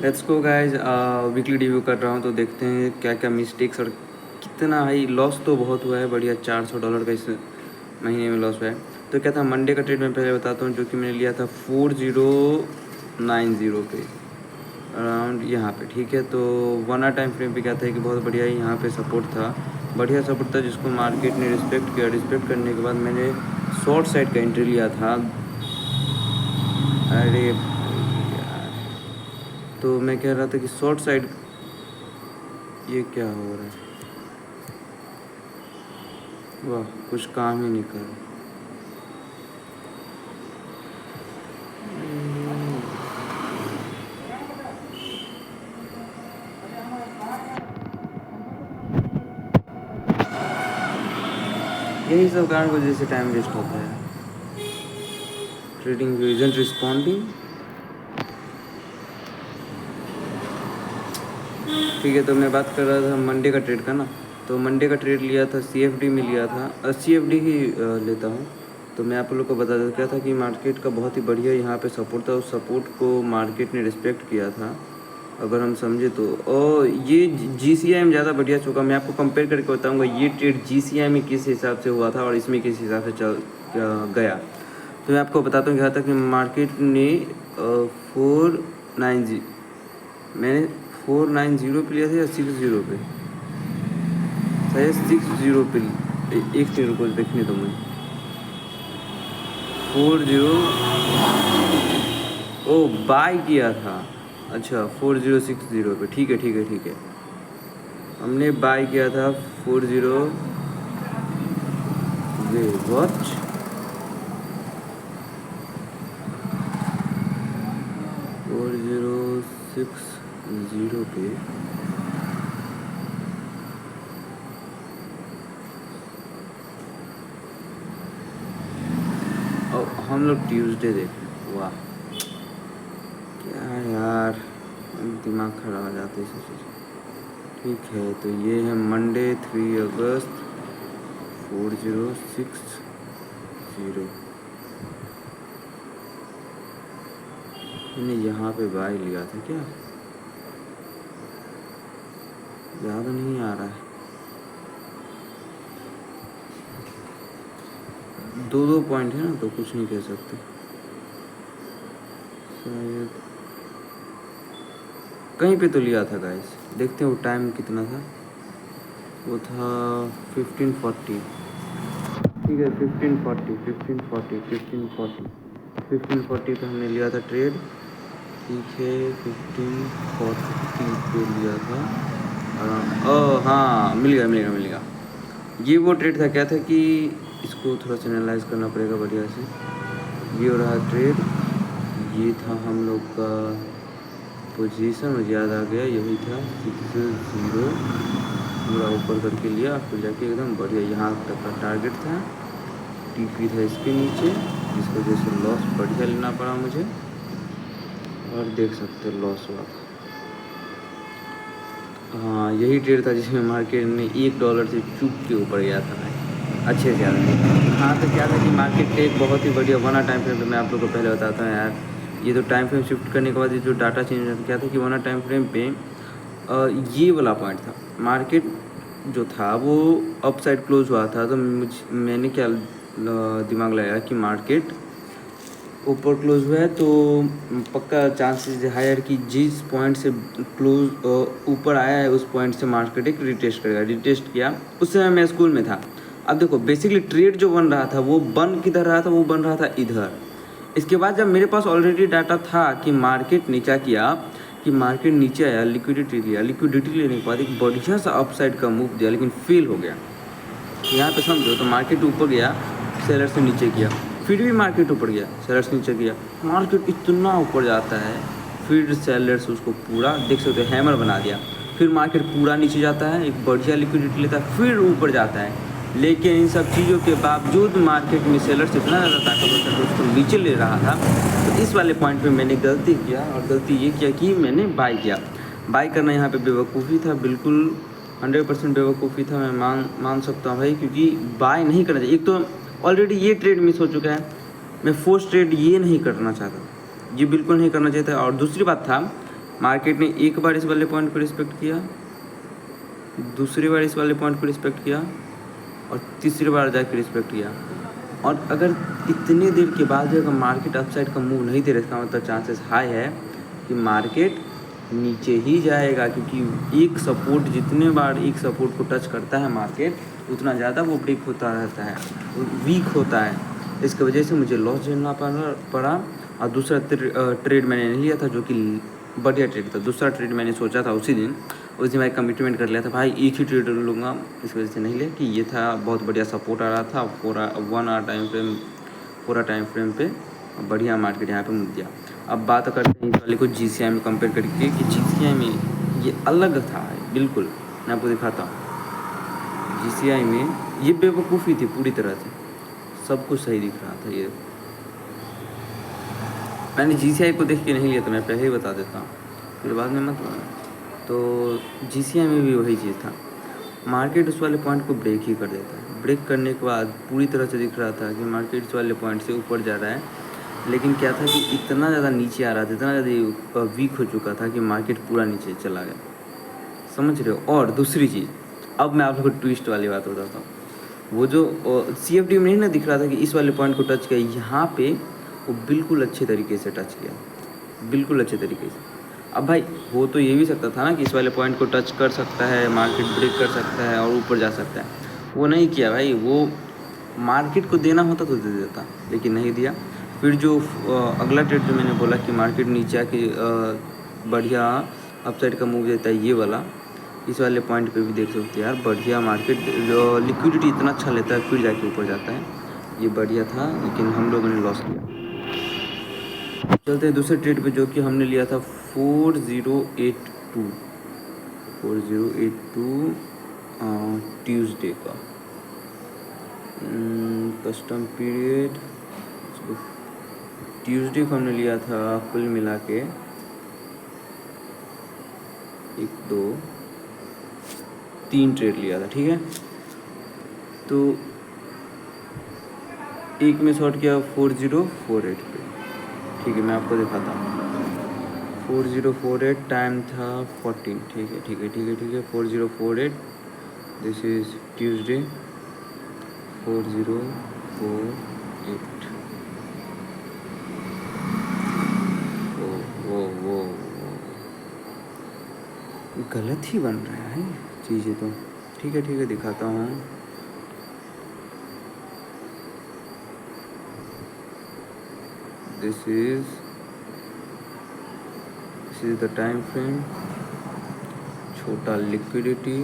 Let's go guys. Weekly review कर रहा हूँ तो देखते हैं क्या क्या मिस्टेक्स और कितना हाई लॉस तो बहुत हुआ है। बढ़िया $400 का इस महीने में लॉस हुआ है। तो क्या था मंडे का ट्रेड मैं पहले बताता हूँ, जो कि मैंने लिया था 4090 पे अराउंड यहाँ पे, ठीक है। तो 1 आवर टाइम फ्रेम पे क्या था कि बहुत बढ़िया ही यहाँ पे सपोर्ट था, बढ़िया सपोर्ट था जिसको मार्केट ने रिस्पेक्ट किया। रिस्पेक्ट करने के बाद मैंने शॉर्ट साइड का एंट्री लिया था। अरे यार, तो मैं कह रहा था कि शॉर्ट साइड ये क्या हो रहा है, वाह कुछ काम ही नहीं कर रहा। यही सब कारण की वजह से टाइम वेस्ट होता है। ट्रेडिंग इजंट रिस्पॉन्डिंग, ठीक है। तो मैं बात कर रहा था मंडे का ट्रेड का ना। तो मंडे का ट्रेड लिया था CFD में लिया था, CFD ही लेता हूँ। तो मैं आप लोग को बता देता क्या था कि मार्केट का बहुत ही बढ़िया यहाँ पे सपोर्ट था। उस सपोर्ट को मार्केट ने रिस्पेक्ट किया था अगर हम समझे तो। और ये GCI में ज़्यादा बढ़िया चुका। मैं आपको कंपेयर करके बताऊँगा ये ट्रेड GCI में किस हिसाब से हुआ था और इसमें किस हिसाब से चल गया। तो मैं आपको बताता हूँ क्या था कि मार्केट ने 490 मैंने 490 पे लिया था या 60 पे, शायद 60 पे। एक सेकंड को देखने दो मुझे। 40 ओ बाय किया था, अच्छा 4060 पे, ठीक है ठीक है ठीक है। हमने बाय किया था 40 वे वॉच 4060 पे। और हम लोग ट्यूसडे देखें, वाह क्या यार, दिमाग खराब हो जाता है इस चीज़। ठीक है, तो ये है मंडे 3 अगस्त 4060। मैंने यहाँ पे बाय लिया था क्या, याद नहीं आ रहा है। 2 पॉइंट है ना तो कुछ नहीं कह सकते। शायद कहीं पे तो लिया था गाइस, देखते हैं वो टाइम कितना था। वो था 1540, ठीक है 1540 पे हमने लिया था ट्रेड, ठीक है 1540 पे लिया था। हाँ मिल गया। ये वो ट्रेड था, क्या था कि इसको थोड़ा सा एनालाइज करना पड़ेगा बढ़िया से। ये हो रहा ट्रेड, ये था हम लोग का पोजीशन, मुझे याद आ गया, यही था 60 पूरा ऊपर करके लिया, फिर जाके एकदम बढ़िया यहाँ तक का टारगेट था। TP था इसके नीचे, जिसकी वजह से लॉस बढ़िया लेना पड़ा मुझे, और देख सकते लॉस हुआ था। हाँ यही ट्रेड था जिसमें मार्केट ने $1 से चुप के ऊपर गया था भाई, अच्छे से याद नहीं। हाँ तो क्या था कि मार्केट के एक बहुत ही बढ़िया 1 आवर टाइम फ्रेम पे, मैं आप लोग को पहले बताता हूँ यार। ये तो टाइम फ्रेम शिफ्ट करने के बाद ये जो डाटा चेंज होता क्या था कि 1 आवर टाइम फ्रेम पे ये वाला पॉइंट था। मार्केट जो था वो अप साइड क्लोज हुआ था, तो मैंने क्या दिमाग लगाया कि मार्केट ऊपर क्लोज हुआ है तो पक्का चांसेस हायर कि जिस पॉइंट से क्लोज ऊपर आया है उस पॉइंट से मार्केट एक रिटेस्ट करेगा। रिटेस्ट किया, उस समय मैं स्कूल में था। अब देखो बेसिकली ट्रेड जो बन रहा था वो बन किधर रहा था, वो बन रहा था इधर। इसके बाद जब मेरे पास ऑलरेडी डाटा था कि मार्केट नीचा किया, कि मार्केट नीचे आया, लिक्विडिटी लिया, लिक्विडिटी लेने के बाद एक बढ़िया सा अपसाइड का मूव दिया, लेकिन फेल हो गया। यहाँ पे समझो तो मार्केट ऊपर गया, सेलर से नीचे किया, फिर भी मार्केट ऊपर गया, सेलर से नीचे किया, मार्केट इतना ऊपर जाता है, फिर सेलर्स उसको पूरा देख सकते हो हैमर बना दिया। फिर मार्केट पूरा नीचे जाता है, एक बढ़िया लिक्विडिटी लेता है, फिर ऊपर जाता है। लेकिन इन सब चीज़ों के बावजूद मार्केट में सेलर्स इतना ज़्यादा ताकतवर था कि उसको नीचे ले रहा था। तो इस वाले पॉइंट पे मैंने गलती किया, और गलती ये किया कि मैंने बाय किया। बाय करना यहाँ पे बेवकूफ़ी था, बिल्कुल 100% बेवकूफ़ी था, मैं मान सकता हूँ भाई, क्योंकि बाय नहीं करना चाहिए। एक तो ऑलरेडी ये ट्रेड मिस हो चुका है, मैं फोर्स ट्रेड ये नहीं करना चाहता, ये बिल्कुल नहीं करना चाहता। और दूसरी बात था मार्केट ने एक बार इस वाले पॉइंट को रिस्पेक्ट किया, दूसरी बार इस वाले पॉइंट को रिस्पेक्ट किया और तीसरी बार जाके रिस्पेक्ट किया। और अगर इतने देर के बाद भी अगर मार्केट अपसाइड का मूव नहीं दे रहा, इसका मतलब चांसेस हाई है कि मार्केट नीचे ही जाएगा, क्योंकि एक सपोर्ट जितने बार एक सपोर्ट को टच करता है मार्केट, उतना ज़्यादा वो ब्रेक होता रहता है, वीक होता है। इसकी वजह से मुझे लॉस झेलना पड़ा। और दूसरा ट्रेड मैंने नहीं लिया था, जो कि बढ़िया ट्रेड था। दूसरा ट्रेड मैंने सोचा था उस दिन मैं कमिटमेंट कर लिया था, भाई एक ही ट्रेड लूँगा। इस वजह से नहीं लिया कि ये था बहुत बढ़िया सपोर्ट आ रहा था पूरा 1 आवर टाइम फ्रेम, पूरा टाइम फ्रेम पे बढ़िया मार्केट यहाँ पे मुड़ दिया। अब बात करते हैं इस वाले को GCI में कंपेयर करके कि GCI में ये अलग था बिल्कुल। मैं आपको दिखाता हूँ। GCI में ये बेवकूफ़ी थी पूरी तरह से, सब कुछ सही दिख रहा था। ये मैंने GCI को देख के नहीं लिया, तो मैं पहले ही बता देता हूँ, फिर बाद में मत बोलना। तो GCI में भी वही चीज़ था, मार्केट उस वाले पॉइंट को ब्रेक ही कर देता है। ब्रेक करने के बाद पूरी तरह से दिख रहा था कि मार्केट इस वाले पॉइंट से ऊपर जा रहा है, लेकिन क्या था कि इतना ज़्यादा नीचे आ रहा था, इतना ज़्यादा वीक हो चुका था कि मार्केट पूरा नीचे चला गया। समझ रहे हो। और दूसरी चीज़, अब मैं आप लोगों को ट्विस्ट वाली बात बताता हूँ। वो जो CFD में नहीं ना दिख रहा था कि इस वाले पॉइंट को टच किया, यहाँ पे वो बिल्कुल अच्छे तरीके से टच किया, बिल्कुल अच्छे तरीके से। अब भाई हो तो ये भी सकता था ना कि इस वाले पॉइंट को टच कर सकता है, मार्केट ब्रेक कर सकता है और ऊपर जा सकता है। वो नहीं किया भाई, वो मार्केट को देना होता तो दे देता, लेकिन नहीं दिया। फिर जो अगला ट्रेड जो मैंने बोला कि मार्केट नीचे आके बढ़िया अपसाइड का मूव देता है, ये वाला इस वाले पॉइंट पे भी देख सकते हैं यार, बढ़िया मार्केट लिक्विडिटी इतना अच्छा लेता है, फिर जाके ऊपर जाता है। ये बढ़िया था, लेकिन हम लोगों ने लॉस किया। चलते हैं दूसरे ट्रेड पे, जो कि हमने लिया था 4082 ट्यूसडे का कस्टम पीरियड। ट्यूसडे को हमने लिया था कुल मिला के 1 2 3 ट्रेड लिया था, ठीक है। तो एक में शॉर्ट किया 4048 पे, ठीक है। मैं आपको दिखाता हूँ। 4048 टाइम था 14, ठीक है 4048, दिस इज ट्यूसडे 4048। वो गलत ही बन रहा है चीज़ें तो, ठीक है दिखाता हूँ। This is the time frame, छोटा लिक्विडिटी,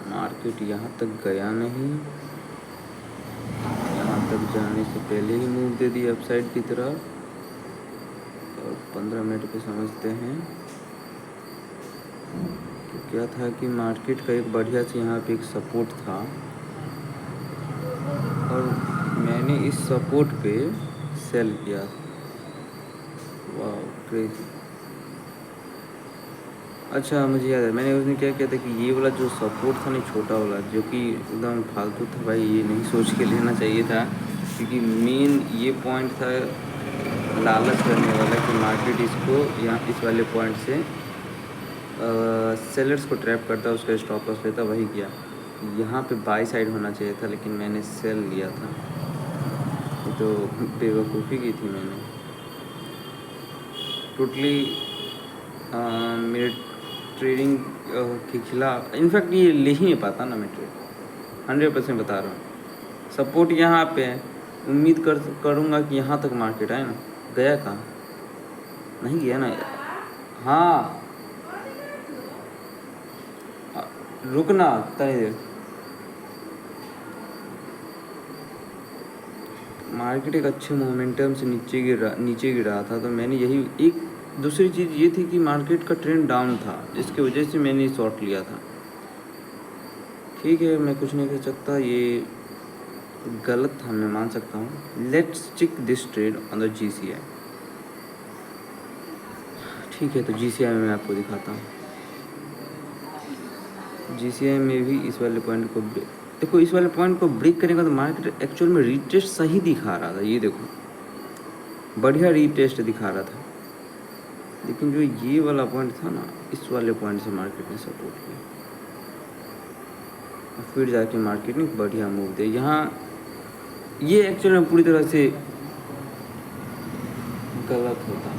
मार्केट यहाँ तक गया नहीं, यहाँ तक जाने से पहले ही मूव दे दिया अपसाइड की तरफ। और 15 मिनट पे समझते हैं तो क्या था कि मार्केट का एक बढ़िया से यहाँ पे एक सपोर्ट था, और मैंने इस सपोर्ट पे सेल किया। वाह क्रेजी। अच्छा मुझे याद है, मैंने उसने क्या किया था कि ये वाला जो सपोर्ट था ना, छोटा वाला, जो कि एकदम फालतू था भाई, ये नहीं सोच के लेना चाहिए था, क्योंकि मेन ये पॉइंट था लालच करने वाला कि मार्केट इसको यहाँ इस वाले पॉइंट से सेलर्स को ट्रैप करता, उसका स्टॉप लॉस लेता, वही किया। यहाँ पे बाई साइड होना चाहिए था, लेकिन मैंने सेल लिया था। ये तो बेवकूफ़ी की थी मैंने टोटली। मेरे ट्रेडिंग के खिलाफ, इनफैक्ट ये ले ही नहीं पाता ना मैं ट्रेड, 100% बता रहा हूँ। सपोर्ट यहाँ पे है, उम्मीद करूँगा कि यहाँ तक मार्केट आए ना। गया कहाँ? नहीं गया ना। हाँ रुकना तनी देर। मार्केट एक अच्छे मोमेंटम से नीचे गिर रहा था, तो मैंने यही एक दूसरी चीज़ ये थी कि मार्केट का ट्रेंड डाउन था, जिसकी वजह से मैंने शॉर्ट लिया था। ठीक है, मैं कुछ नहीं कर सकता, ये गलत था, मैं मान सकता हूँ। Let's check this trade on the GCI। ठीक है, तो GCI में मैं आपको दिखाता हूँ। GCI में भी इस वाले पॉइंट को देखो, इस वाले पॉइंट को ब्रेक करेगा तो मार्केट एक्चुअल में रीटेस्ट सही दिखा रहा था। ये देखो बढ़िया रीटेस्ट दिखा रहा था, लेकिन जो ये वाला पॉइंट था ना, इस वाले पॉइंट से मार्केट ने सपोर्ट किया और फिर जाके मार्केट ने बढ़िया मूव दिया। यहाँ ये एक्चुअली में पूरी तरह से गलत होता है।